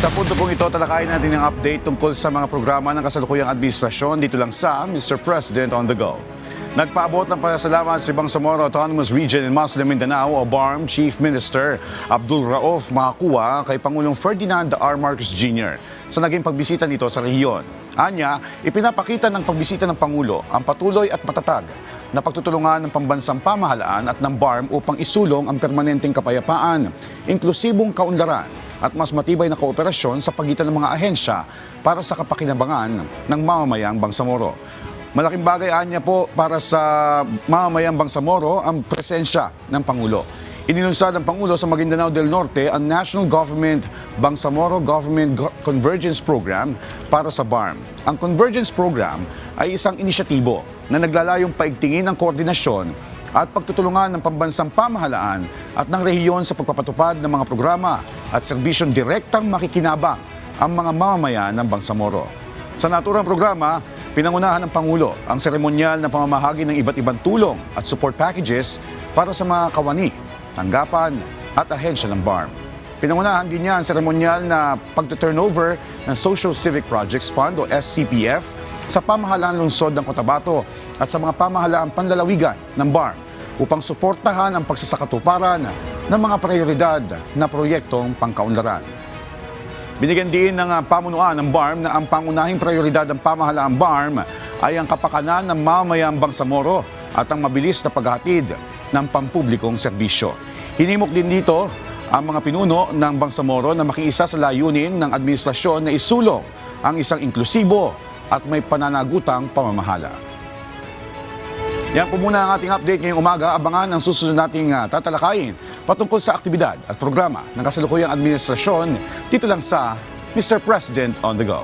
Sa punto pong ito, talakayin natin ang update tungkol sa mga programa ng kasalukuyang administrasyon dito lang sa Mr. President on the Go. Nagpaabot ng pasasalamat si Bangsamoro Autonomous Region in Muslim Mindanao o BARM Chief Minister Abdul Rauf Makakua kay Pangulong Ferdinand R. Marcos Jr. sa naging pagbisita nito sa rehiyon. Anya, ipinapakita ng pagbisita ng Pangulo ang patuloy at matatag na pagtutulungan ng pambansang pamahalaan at ng BARM upang isulong ang permanenteng kapayapaan, inklusibong kaunlaran at mas matibay na kooperasyon sa pagitan ng mga ahensya para sa kapakinabangan ng mamamayang Bangsamoro. Malaking bagay anya po para sa mamamayang Bangsamoro ang presensya ng Pangulo. Inilunsad ng Pangulo sa Maguindanao del Norte ang National Government Bangsamoro Government Convergence Program para sa BARM. Ang Convergence Program ay isang inisyatibo na naglalayong paigtingin ang koordinasyon at pagtutulungan ng pambansang pamahalaan at ng rehiyon sa pagpapatupad ng mga programa at serbisyong direktang makikinabang ang mga mamamayan ng Bangsamoro. Sa naturang programa, pinangunahan ng Pangulo ang seremonyal na pamamahagi ng iba't ibang tulong at support packages para sa mga kawani, tanggapan at ahensya ng BARM. Pinangunahan din niya ang seremonyal na pagte-turnover ng Social Civic Projects Fund o SCPF sa pamahalaan lungsod ng Cotabato at sa mga pamahalaang panlalawigan ng BARM upang suportahan ang pagsasakatuparan ng mga prioridad na proyektong pangkaunlaran. Binigyan din ng pamunuan ng BARM na ang pangunahing prioridad ng pamahalaang BARM ay ang kapakanan ng mamamayang Bangsamoro at ang mabilis na paghahatid ng pampublikong serbisyo. Hinimok din dito ang mga pinuno ng Bangsamoro na makiisa sa layunin ng administrasyon na isulong ang isang inklusibo at may pananagutang pamamahala. Yan po muna ang ating update ngayong umaga. Abangan ang susunod nating tatalakayin patungkol sa aktibidad at programa ng kasalukuyang administrasyon dito lang sa Mr. President on the Go.